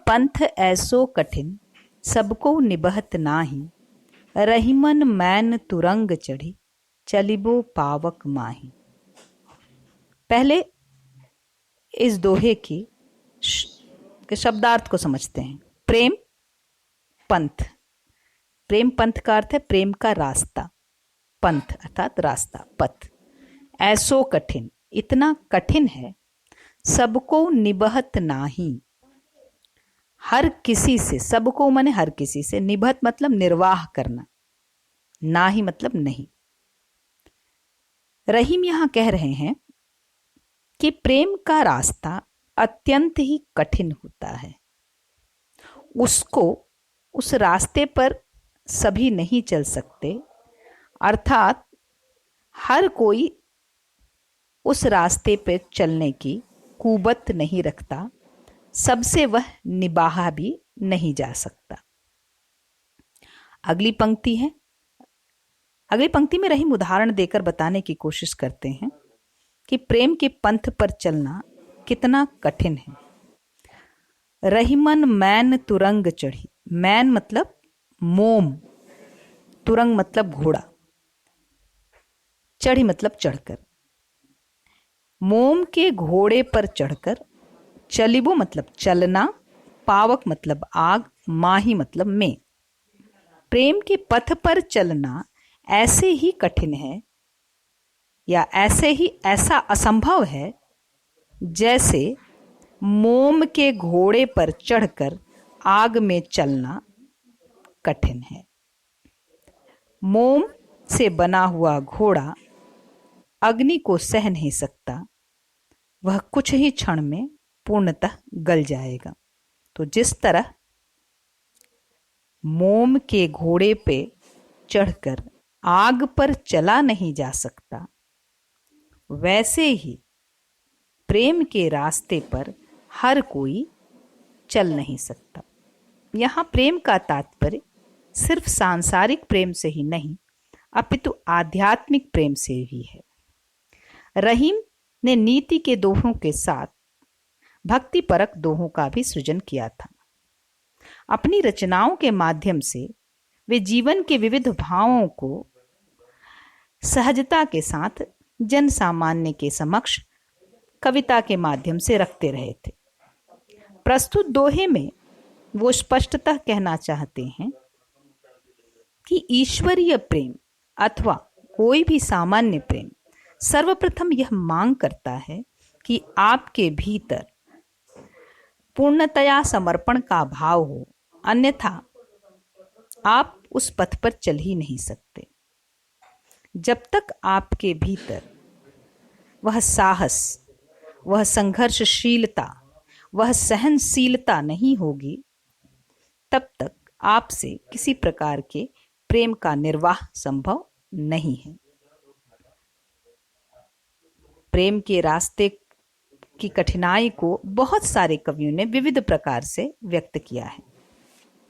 पंथ ऐसो कठिन, सबको निबहत नाही। रहीमन मैन तुरंग चढ़ी, चलिबो पावक माही। पहले इस दोहे के शब्दार्थ को समझते हैं। प्रेम पंथ, प्रेम पंथ का अर्थ है प्रेम का रास्ता, पंथ अर्थात रास्ता, पथ। ऐसो कठिन, इतना कठिन है। सबको निबहत नाही, हर किसी से, सबको माने हर किसी से, निबहत मतलब निर्वाह करना, नाही मतलब नहीं। रहीम यहां कह रहे हैं कि प्रेम का रास्ता अत्यंत ही कठिन होता है। उसको, उस रास्ते पर सभी नहीं चल सकते, अर्थात हर कोई उस रास्ते पर चलने की कुवत नहीं रखता, सबसे वह निभाहा भी नहीं जा सकता। अगली पंक्ति है, अगली पंक्ति में रहीम उदाहरण देकर बताने की कोशिश करते हैं कि प्रेम के पंथ पर चलना कितना कठिन है। रहीमन मैन तुरंग चढ़ी, मैन मतलब मोम, तुरंग मतलब घोड़ा, चढ़ी मतलब चढ़कर। मोम के घोड़े पर चढ़कर, चलिबो मतलब चलना, पावक मतलब आग, माही मतलब में। प्रेम के पथ पर चलना ऐसे ही कठिन है या ऐसा असंभव है जैसे मोम के घोड़े पर चढ़कर आग में चलना कठिन है। मोम से बना हुआ घोड़ा अग्नि को सह नहीं सकता, वह कुछ ही क्षण में पूर्णतः गल जाएगा। तो जिस तरह मोम के घोड़े पे चढ़कर आग पर चला नहीं जा सकता, वैसे ही प्रेम के रास्ते पर हर कोई चल नहीं सकता। यहाँ प्रेम का तात्पर्य सिर्फ सांसारिक प्रेम से ही नहीं, अपितु आध्यात्मिक प्रेम से भी है। रहीम ने नीति के दोहों के साथ भक्ति परक दोहों का भी सृजन किया था। अपनी रचनाओं के माध्यम से वे जीवन के विविध भावों को सहजता के साथ जन सामान्य के समक्ष कविता के माध्यम से रखते रहे थे। प्रस्तुत दोहे में वो स्पष्टतः कहना चाहते हैं कि ईश्वरीय प्रेम अथवा कोई भी सामान्य प्रेम सर्वप्रथम यह मांग करता है कि आपके भीतर पूर्णतया समर्पण का भाव हो, अन्यथा आप उस पथ पर चल ही नहीं सकते। जब तक आपके भीतर वह साहस, वह संघर्षशीलता, वह सहनशीलता नहीं होगी, तब तक आपसे किसी प्रकार के प्रेम का निर्वाह संभव नहीं है। प्रेम के रास्ते की कठिनाई को बहुत सारे कवियों ने विविध प्रकार से व्यक्त किया है।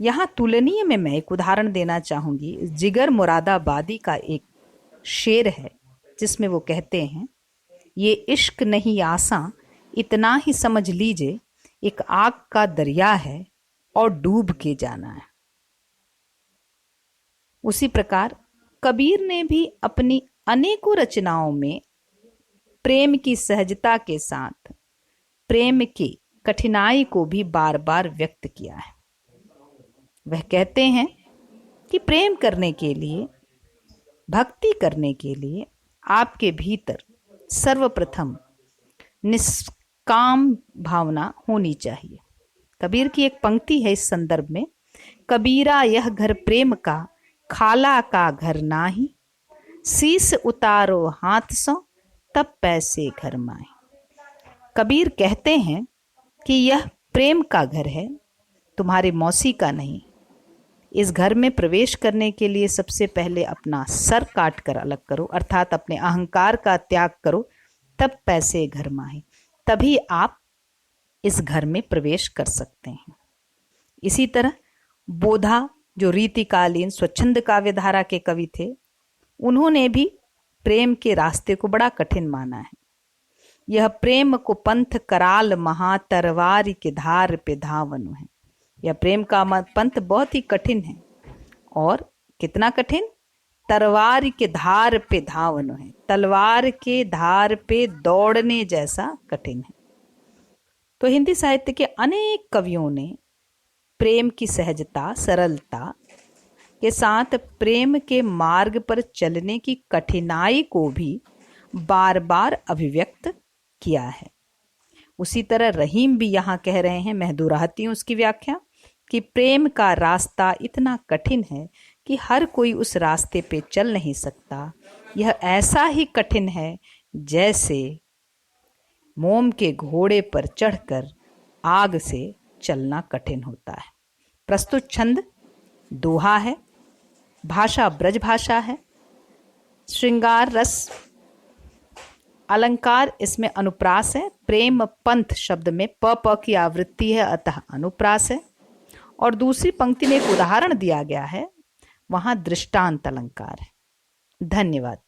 यहाँ तुलनीय में मैं एक उदाहरण देना चाहूंगी। जिगर मुरादाबादी का एक शेर है जिसमें वो कहते हैं, ये इश्क नहीं आसान, इतना ही समझ लीजिए, एक आग का दरिया है और डूब के जाना है। उसी प्रकार कबीर ने भी अपनी अनेकों रचनाओं में प्रेम की सहजता के साथ प्रेम की कठिनाई को भी बार बार व्यक्त किया है। वह कहते हैं कि प्रेम करने के लिए, भक्ति करने के लिए आपके भीतर सर्वप्रथम निष्काम भावना होनी चाहिए। कबीर की एक पंक्ति है इस संदर्भ में, कबीरा यह घर प्रेम का, खाला का घर नाही, शीस उतारो हाथ सो, तब पैसे घर माए। कबीर कहते हैं कि यह प्रेम का घर है, तुम्हारे मौसी का नहीं। इस घर में प्रवेश करने के लिए सबसे पहले अपना सर काट कर अलग करो, अर्थात अपने अहंकार का त्याग करो, तब पैसे घर माए, तभी आप इस घर में प्रवेश कर सकते हैं। इसी तरह बोधा, जो रीतिकालीन स्वच्छंद काव्यधारा के कवि थे, उन्होंने भी प्रेम के रास्ते को बड़ा कठिन माना है। यह प्रेम को पंथ कराल महा, तरवार के धार पे धावनु है। यह प्रेम का पंथ बहुत ही कठिन है। और कितना कठिन? तलवार के धार पे धावनो है, तलवार के धार पे दौड़ने जैसा कठिन है। तो हिंदी साहित्य के अनेक कवियों ने प्रेम की सहजता, सरलता के साथ प्रेम के मार्ग पर चलने की कठिनाई को भी बार बार अभिव्यक्त किया है। उसी तरह रहीम भी यहाँ कह रहे हैं, मैं दोहराती हूँ उसकी व्याख्या, कि प्रेम का रास्ता इतना कठिन है कि हर कोई उस रास्ते पे चल नहीं सकता। यह ऐसा ही कठिन है जैसे मोम के घोड़े पर चढ़कर आग से चलना कठिन होता है। प्रस्तुत छंद दोहा है, भाषा ब्रज भाषा है, श्रृंगार रस अलंकार इसमें अनुप्रास है, प्रेम पंथ शब्द में प की आवृत्ति है, अतः अनुप्रास है। और दूसरी पंक्ति में एक उदाहरण दिया गया है, वहां दृष्टांत अलंकार है। धन्यवाद।